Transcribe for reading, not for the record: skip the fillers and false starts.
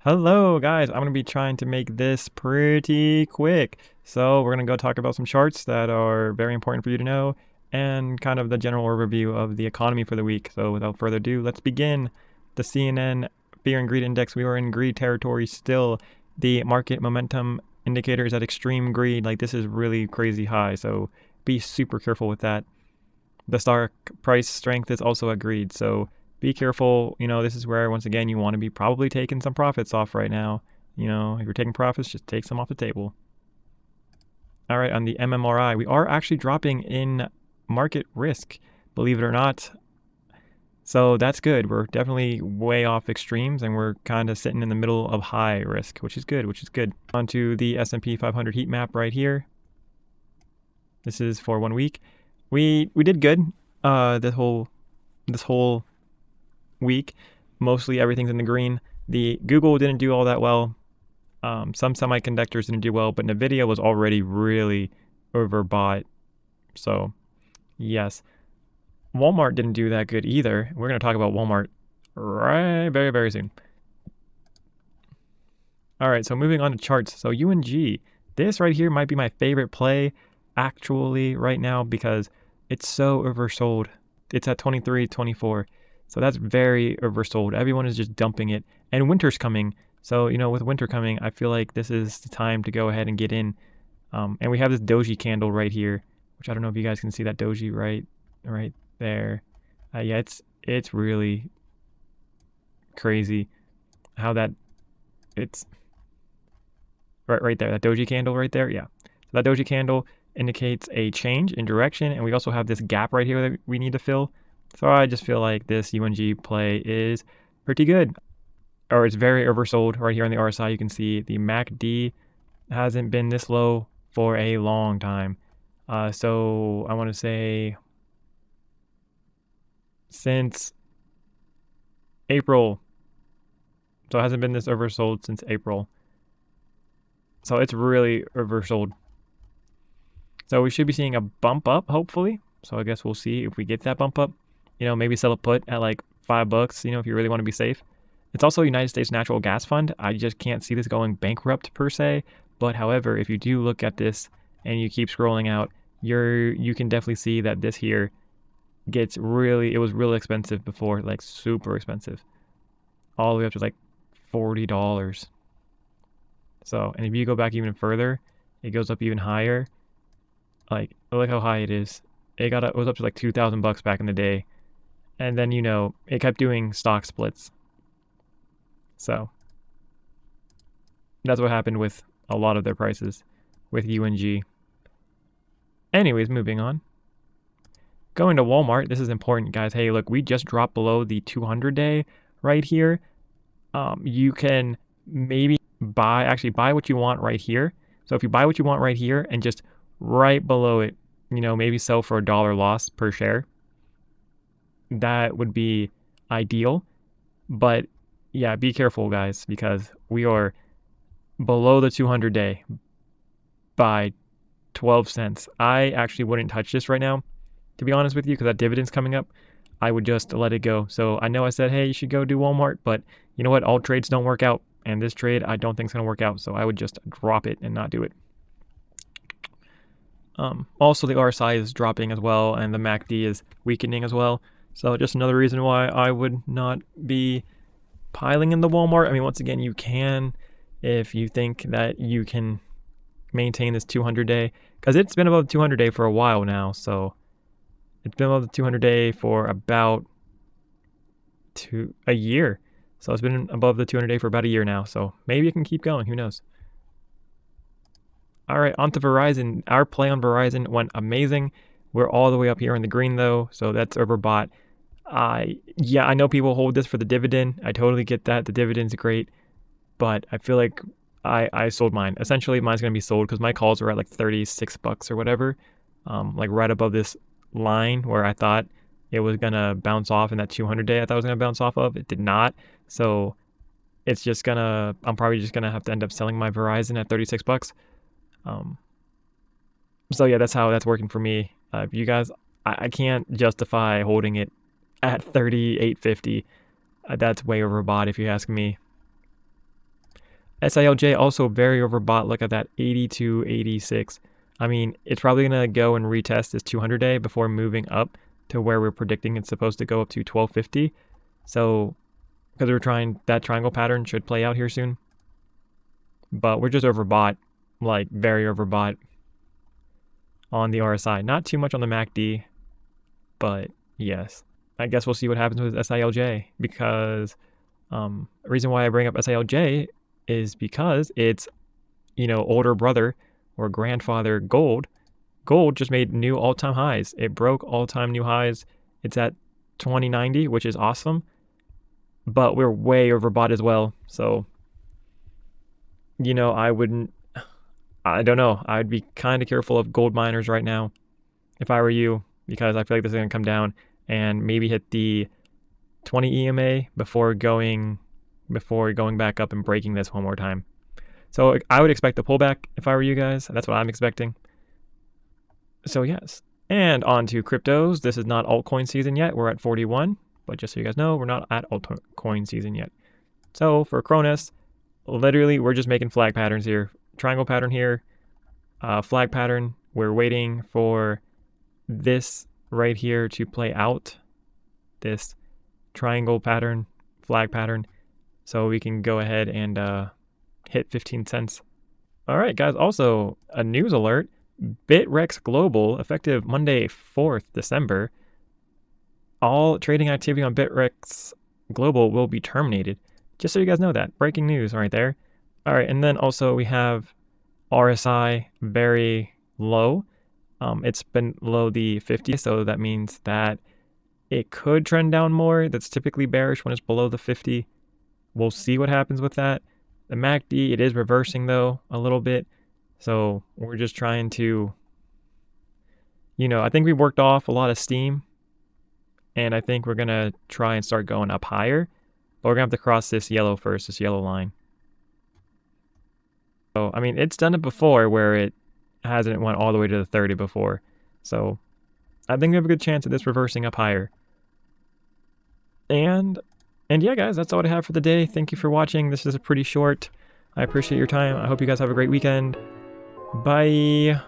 Hello guys, I'm going to be trying to make this pretty quick. So we're going to go talk about some charts that are very important for you to know and kind of the general overview of the economy for the week. So without further ado, let's begin. The CNN Fear and Greed Index, we are in greed territory still. The market momentum indicator is at extreme greed. Like this is really crazy high, so be super careful with that. The stock price strength is also at greed, so be careful. This is where, once again, you want to be probably taking some profits off right now. If you're taking profits, just take some off the table. All right, on the MMRI, we are actually dropping in market risk, believe it or not. So that's good. We're definitely way off extremes, and we're kind of sitting in the middle of high risk, which is good. Onto the S&P 500 heat map right here. This is for 1 week. We did good this whole week. Mostly everything's in the green. The Google didn't do all that well. Some semiconductors didn't do well, but Nvidia was already really overbought. So yes, Walmart didn't do that good either. We're going to talk about Walmart very, very soon. All right, so moving on to charts. So UNG, this right here might be my favorite play actually right now because it's so oversold. It's at 23, 24. So that's very oversold. Everyone is just dumping it. And winter's coming. So, with winter coming, I feel like this is the time to go ahead and get in. And we have this doji candle right here, which I don't know if you guys can see that doji right there. Yeah, it's really crazy how it's right there. That doji candle right there. Yeah. So that doji candle indicates a change in direction. And we also have this gap right here that we need to fill. So I just feel like this UNG play is pretty good. Or it's very oversold. Right here on the RSI, you can see the MACD hasn't been this low for a long time. So I want to say since April. So it hasn't been this oversold since April. So it's really oversold. So we should be seeing a bump up, hopefully. So I guess we'll see if we get that bump up. Maybe sell a put at like $5, if you really want to be safe. It's also a United States Natural Gas Fund. I just can't see this going bankrupt per se. But however, if you do look at this and you keep scrolling out, you can definitely see that this here it was really expensive before, like super expensive. All the way up to like $40. So, and if you go back even further, it goes up even higher. Like, look how high it is. It was up to like $2,000 back in the day. And then, it kept doing stock splits. So that's what happened with a lot of their prices with UNG. Anyways, moving on. Going to Walmart. This is important, guys. Hey, look, we just dropped below the 200-day right here. You can maybe buy what you want right here. So if you buy what you want right here and just right below it, maybe sell for $1 loss per share. That would be ideal. But yeah, be careful, guys, because we are below the 200-day by 12 cents. I actually wouldn't touch this right now, to be honest with you, because that dividend's coming up. I would just let it go. So I know I said, hey, you should go do Walmart, but you know what? All trades don't work out. And this trade, I don't think is going to work out. So I would just drop it and not do it. Also, the RSI is dropping as well, and the MACD is weakening as well. So just another reason why I would not be piling in the Walmart. I mean, once again, you can if you think that you can maintain this 200-day, because it's been above the 200-day for a while now. So it's been above the 200-day for about a year. So it's been above the 200-day for about a year now. So maybe it can keep going. Who knows? All right, on to Verizon. Our play on Verizon went amazing. We're all the way up here in the green, though, so that's overbought. Yeah, I know people hold this for the dividend. I totally get that. The dividend's great, but I feel like I sold mine. Essentially, mine's going to be sold because my calls were at like $36 or whatever, like right above this line where I thought it was going to bounce off in that 200-day I thought it was going to bounce off of. It did not, so I'm probably just going to have to end up selling my Verizon at $36. So yeah, that's how that's working for me. You guys, I can't justify holding it at $38.50. That's way overbought if you ask me. SILJ also very overbought. Look at that, 82.86. I mean, it's probably going to go and retest this 200-day before moving up to where we're predicting it's supposed to go up to 1250. So, because we're trying, that triangle pattern should play out here soon. But we're just overbought, like very overbought on the RSI. Not too much on the MACD, but yes. I guess we'll see what happens with SILJ, because the reason why I bring up SILJ is because it's, you know, older brother or grandfather gold. Gold just made new all-time highs. It broke all-time new highs. It's at 2090, which is awesome, but we're way overbought as well. So, you know, I don't know. I'd be kind of careful of gold miners right now if I were you, because I feel like this is going to come down and maybe hit the 20 EMA before going back up and breaking this one more time. So I would expect a pullback if I were you guys. That's what I'm expecting. So yes. And on to cryptos. This is not altcoin season yet. We're at 41, but just so you guys know, we're not at altcoin season yet. So for Cronos, literally we're just making flag patterns here. Triangle pattern here, flag pattern. We're waiting for this right here to play out, this triangle pattern, flag pattern, so we can go ahead and hit 15 cents. All right, guys, also a news alert. BitREX Global, effective Monday, 4th December, all trading activity on BitREX Global will be terminated. Just so you guys know that. Breaking news right there. All right, and then also we have RSI very low. It's been below the 50, so that means that it could trend down more. That's typically bearish when it's below the 50. We'll see what happens with that. The MACD, it is reversing though a little bit. So we're just trying to, you know, I think we worked off a lot of steam, and I think we're going to try and start going up higher, but we're going to have to cross this yellow first, this yellow line. So, I mean, it's done it before where it hasn't went all the way to the 30 before. So I think we have a good chance of this reversing up higher. And yeah, guys, that's all I have for the day. Thank you for watching. This is a pretty short. I appreciate your time. I hope you guys have a great weekend. Bye.